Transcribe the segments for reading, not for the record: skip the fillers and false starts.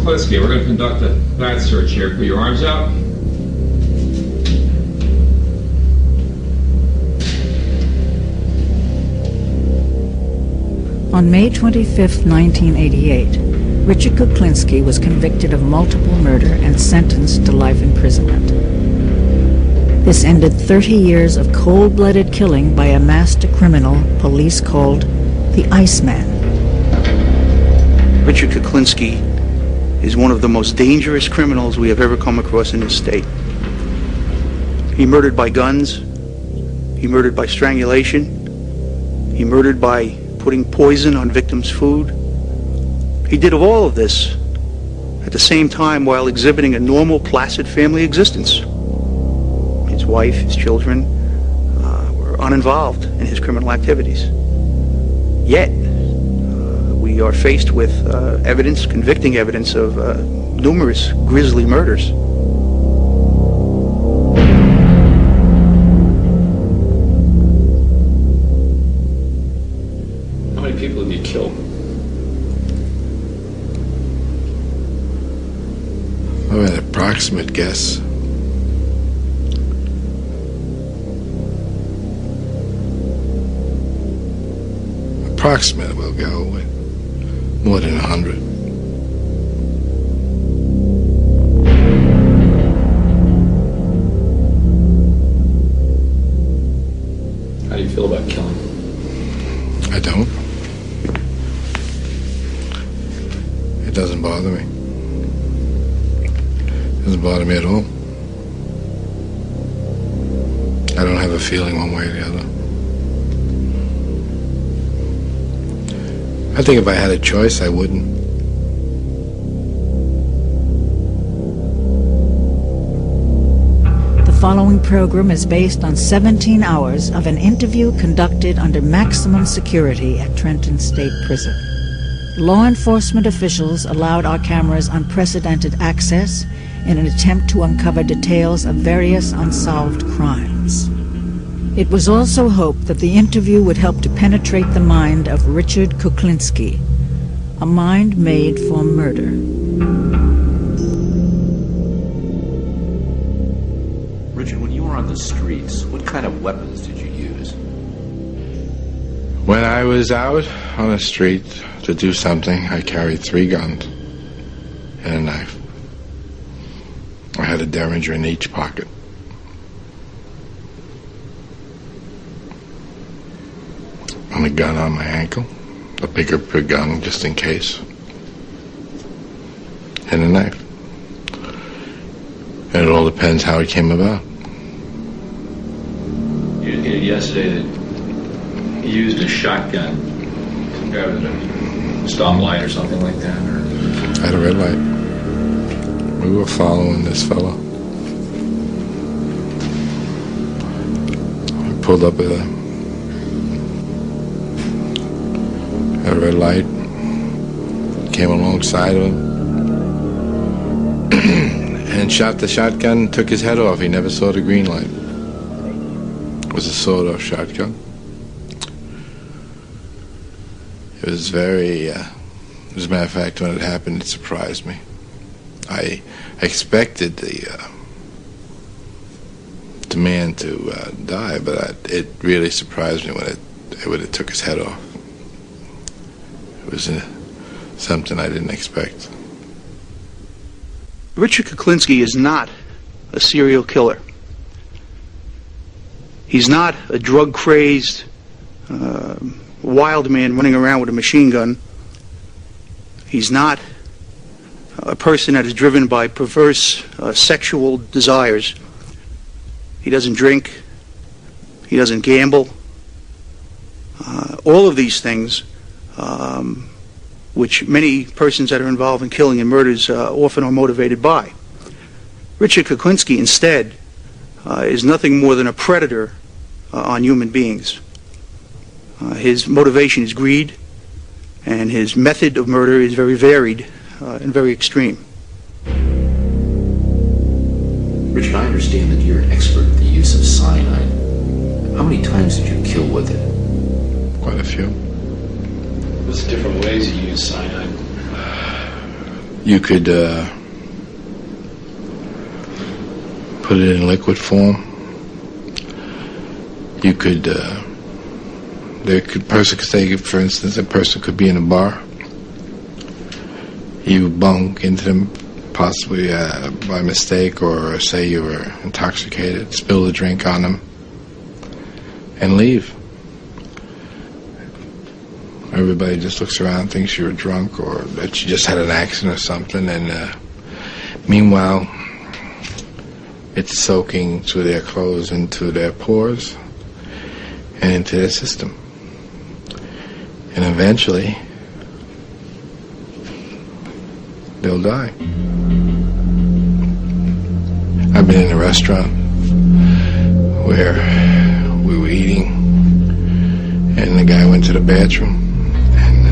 Kuklinski, we're going to conduct a bat search here. Put your arms out. On May 25, 1988, Richard Kuklinski was convicted of multiple murder and sentenced to life imprisonment. This ended 30 years of cold-blooded killing by a master criminal police called the Iceman. Richard Kuklinski is one of the most dangerous criminals we have ever come across in this state. He murdered by guns, he murdered by strangulation, he murdered by putting poison on victims' food. He did all of this at the same time while exhibiting a normal, placid family existence. His wife, his children were uninvolved in his criminal activities. Yet, we are faced with evidence, convicting evidence of numerous grisly murders. How many people have you killed? Oh, an approximate guess. Approximate, we'll go with more than 100. How do you feel about killing? I don't. It doesn't bother me. It doesn't bother me at all. I don't have a feeling one way or the other. I think if I had a choice, I wouldn't. The following program is based on 17 hours of an interview conducted under maximum security at Trenton State Prison. Law enforcement officials allowed our cameras unprecedented access in an attempt to uncover details of various unsolved crimes. It was also hoped that the interview would help to penetrate the mind of Richard Kuklinski, a mind made for murder. Richard, when you were on the streets, what kind of weapons did you use? When I was out on the street to do something, I carried 3 guns and a knife. I had a Derringer in each pocket. And a gun on my ankle, a bigger gun just in case, and a knife. And it all depends how it came about. You indicated yesterday that you used a shotgun. Grabbed a stomp light or something like that, or? I had a red light. We were following this fellow. We pulled up at a red light, came alongside of him, and shot the shotgun, took his head off. He never saw the green light. It was a sawed-off shotgun. It was very, as a matter of fact, when it happened, it surprised me. I expected the man to die, but it really surprised me when it took his head off. It was something I didn't expect. Richard Kuklinski is not a serial killer. He's not a drug-crazed, wild man running around with a machine gun. He's not a person that is driven by perverse sexual desires. He doesn't drink. He doesn't gamble. All of these things, which many persons that are involved in killing and murders often are motivated by. Richard Kuklinski, instead, is nothing more than a predator on human beings. His motivation is greed, and his method of murder is very varied and very extreme. Richard, I understand that you're an expert in the use of cyanide. How many times did you kill with it? Quite a few. What's the different ways you use cyanide? You could put it in liquid form. You could, person could say, for instance, a person could be in a bar. You bunk into them possibly by mistake, or say you were intoxicated, spill the drink on them, and leave. Everybody just looks around, thinks you were drunk or that you just had an accident or something, and meanwhile, it's soaking through their clothes into their pores and into their system. And eventually, they'll die. I've been in a restaurant where we were eating, and the guy went to the bathroom. And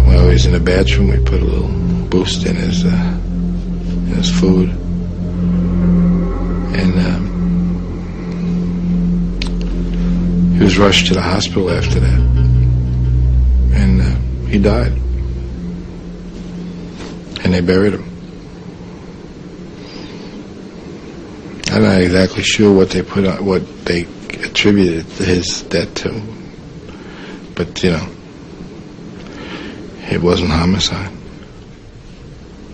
while he was in the bathroom, we put a little boost in his food, and he was rushed to the hospital after that, and he died. And they buried him. I'm not exactly sure what they put on, what they attributed his death to, but you know, it wasn't homicide.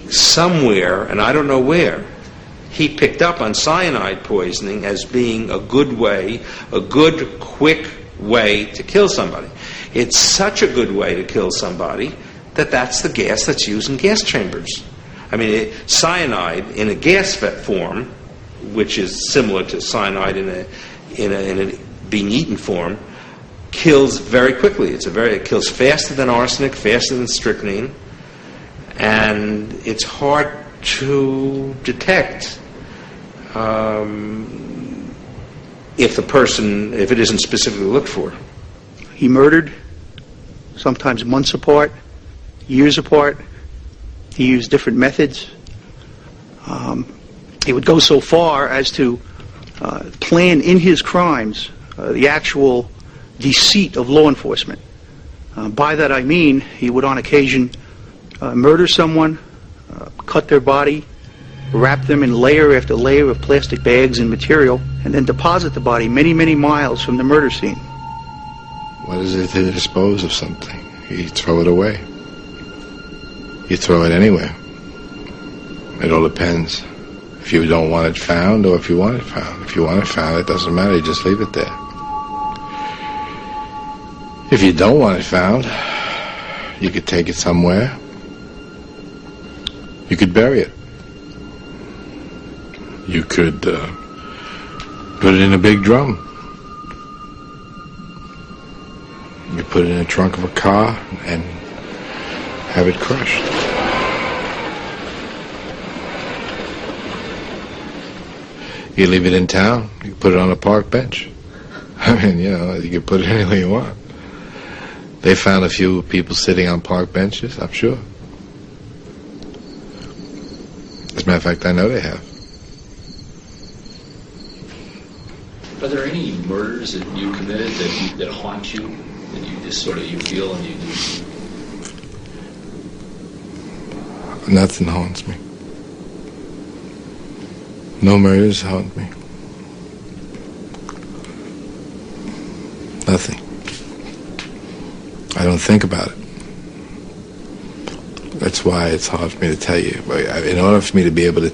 Somewhere, and I don't know where, he picked up on cyanide poisoning as being a good way, a good, quick way to kill somebody. It's such a good way to kill somebody that that's the gas that's used in gas chambers. I mean, cyanide in a gas form, which is similar to cyanide in a being eaten form, kills very quickly. It kills faster than arsenic, faster than strychnine, and it's hard to detect if it isn't specifically looked for. He murdered, sometimes months apart, years apart. He used different methods. He would go so far as to plan in his crimes the actual deceit of law enforcement. By that I mean he would on occasion murder someone, cut their body, wrap them in layer after layer of plastic bags and material, and then deposit the body many, many miles from the murder scene. What is it to dispose of something? You throw it away. You throw it anywhere. It all depends. If you don't want it found, or if you want it found. If you want it found, it doesn't matter. You just leave it there. If you don't want it found, you could take it somewhere. You could bury it. You could put it in a big drum. You put it in the trunk of a car and have it crushed. You leave it in town, you put it on a park bench. I mean, you know, you can put it anywhere you want. They found a few people sitting on park benches, I'm sure. As a matter of fact, I know they have. Are there any murders that you committed that haunt you, that you just sort of you feel and you do? Nothing haunts me. No murders haunt me. Nothing. I don't think about it. That's why it's hard for me to tell you. In order for me to be able to